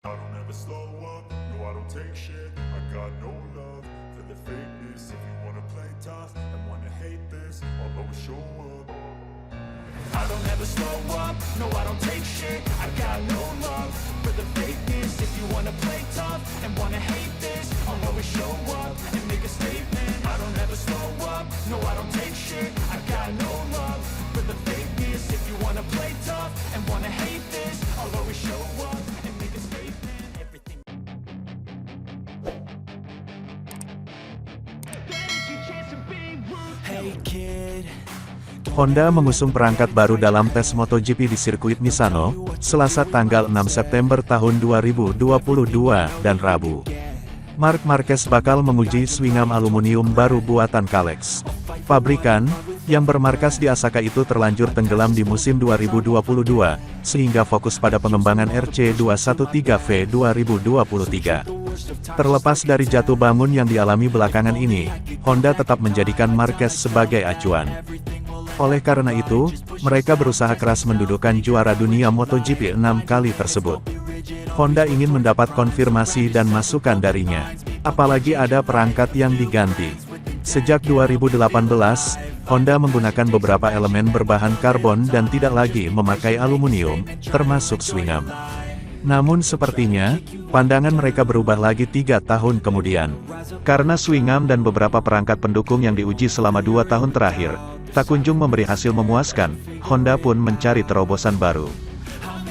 I don't ever slow up, no I don't take shit. I got no love for the fakeness. If you wanna play tough and wanna hate this, I'll always show up. I don't ever slow up, no I don't take shit. I got no love for the fakeness. If you wanna play tough and wanna hate this, I'll always show up and make a statement. I don't ever slow up, no I don't take shit. I got no love for the fakeness. If you wanna play tough and wanna hate this, I'll always show up and make a statement. Everything. Hey kid. Honda mengusung perangkat baru dalam tes MotoGP di sirkuit Misano, Selasa tanggal 6 September tahun 2022 dan Rabu. Marc Marquez bakal menguji swingham aluminium baru buatan Kalex. Pabrikan, yang bermarkas di Asaka itu terlanjur tenggelam di musim 2022, sehingga fokus pada pengembangan RC213V 2023. Terlepas dari jatuh bangun yang dialami belakangan ini, Honda tetap menjadikan Marquez sebagai acuan. Oleh karena itu, mereka berusaha keras mendudukan juara dunia MotoGP 6 kali tersebut. Honda ingin mendapat konfirmasi dan masukan darinya. Apalagi ada perangkat yang diganti. Sejak 2018, Honda menggunakan beberapa elemen berbahan karbon dan tidak lagi memakai aluminium, termasuk swingham. Namun sepertinya, pandangan mereka berubah lagi 3 tahun kemudian. Karena swingham dan beberapa perangkat pendukung yang diuji selama 2 tahun terakhir, tak kunjung memberi hasil memuaskan, Honda pun mencari terobosan baru.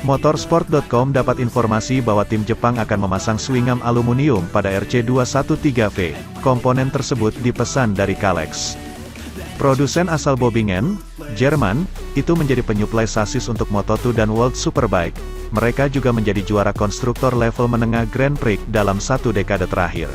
Motorsport.com dapat informasi bahwa tim Jepang akan memasang swingham aluminium pada RC213V. Komponen tersebut dipesan dari Kalex. Produsen asal Bobingen, Jerman, itu menjadi penyuplai sasis untuk Moto2 dan World Superbike. Mereka juga menjadi juara konstruktor level menengah Grand Prix dalam 1 dekade terakhir.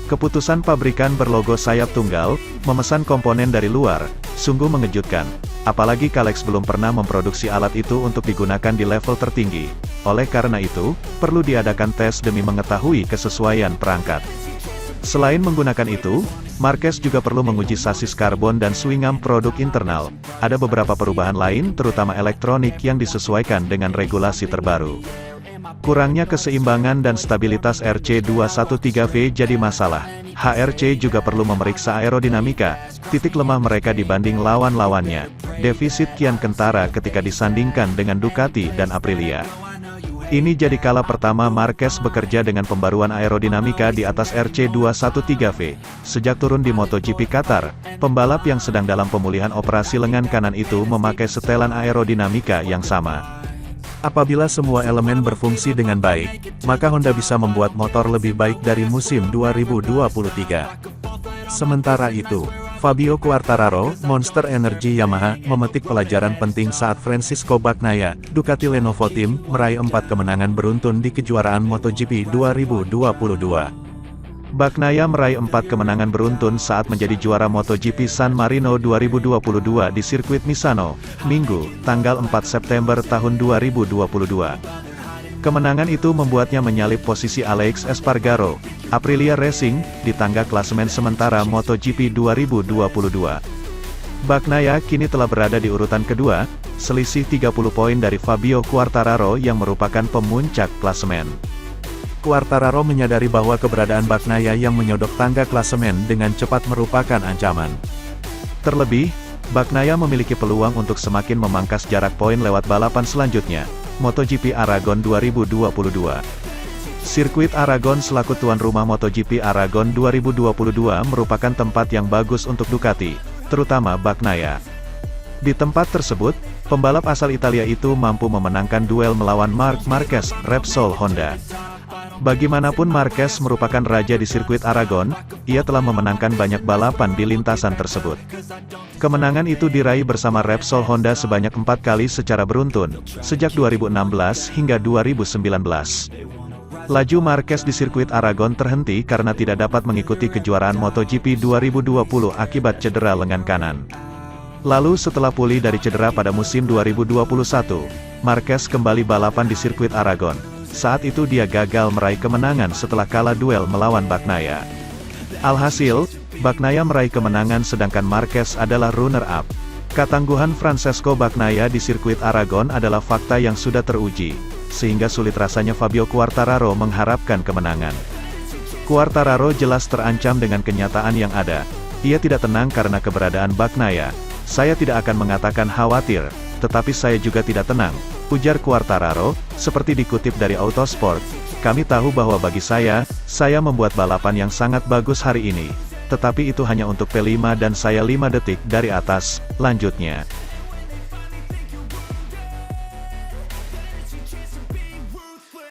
Keputusan pabrikan berlogo sayap tunggal, memesan komponen dari luar, sungguh mengejutkan. Apalagi Kalex belum pernah memproduksi alat itu untuk digunakan di level tertinggi. Oleh karena itu, perlu diadakan tes demi mengetahui kesesuaian perangkat. Selain menggunakan itu, Marquez juga perlu menguji sasis karbon dan swingham produk internal. Ada beberapa perubahan lain, terutama elektronik yang disesuaikan dengan regulasi terbaru. Kurangnya keseimbangan dan stabilitas RC213V jadi masalah. HRC juga perlu memeriksa aerodinamika, titik lemah mereka dibanding lawan-lawannya. Defisit kian kentara ketika disandingkan dengan Ducati dan Aprilia. Ini jadi kala pertama Marquez bekerja dengan pembaruan aerodinamika di atas RC213V. Sejak turun di MotoGP Qatar, pembalap yang sedang dalam pemulihan operasi lengan kanan itu memakai setelan aerodinamika yang sama. Apabila semua elemen berfungsi dengan baik, maka Honda bisa membuat motor lebih baik dari musim 2023. Sementara itu, Fabio Quartararo, Monster Energy Yamaha, memetik pelajaran penting saat Francisco Bagnaia, Ducati Lenovo Team, meraih 4 kemenangan beruntun di kejuaraan MotoGP 2022. Bagnaia meraih 4 kemenangan beruntun saat menjadi juara MotoGP San Marino 2022 di sirkuit Misano, Minggu, tanggal 4 September tahun 2022. Kemenangan itu membuatnya menyalip posisi Alex Espargaro, Aprilia Racing, di tangga klasemen sementara MotoGP 2022. Bagnaia kini telah berada di urutan kedua, selisih 30 poin dari Fabio Quartararo yang merupakan pemuncak klasemen. Quartararo menyadari bahwa keberadaan Bagnaia yang menyodok tangga klasemen dengan cepat merupakan ancaman. Terlebih, Bagnaia memiliki peluang untuk semakin memangkas jarak poin lewat balapan selanjutnya, MotoGP Aragon 2022. Sirkuit Aragon selaku tuan rumah MotoGP Aragon 2022 merupakan tempat yang bagus untuk Ducati, terutama Bagnaia. Di tempat tersebut, pembalap asal Italia itu mampu memenangkan duel melawan Marc Marquez, Repsol Honda. Bagaimanapun Marquez merupakan raja di sirkuit Aragon, ia telah memenangkan banyak balapan di lintasan tersebut. Kemenangan itu diraih bersama Repsol Honda sebanyak 4 kali secara beruntun, sejak 2016 hingga 2019. Laju Marquez di sirkuit Aragon terhenti karena tidak dapat mengikuti kejuaraan MotoGP 2020 akibat cedera lengan kanan. Lalu setelah pulih dari cedera pada musim 2021, Marquez kembali balapan di sirkuit Aragon. Saat itu dia gagal meraih kemenangan setelah kalah duel melawan Bagnaia. Alhasil, Bagnaia meraih kemenangan sedangkan Marquez adalah runner-up. Ketangguhan Francesco Bagnaia di sirkuit Aragon adalah fakta yang sudah teruji. sehingga sulit rasanya Fabio Quartararo mengharapkan kemenangan. Quartararo jelas terancam dengan kenyataan yang ada. Ia tidak tenang karena keberadaan Bagnaia. Saya tidak akan mengatakan khawatir, tetapi saya juga tidak tenang, ujar Quartararo, seperti dikutip dari Autosport. Kami tahu bahwa bagi saya membuat balapan yang sangat bagus hari ini. Tetapi itu hanya untuk P5 dan saya 5 detik dari atas, lanjutnya.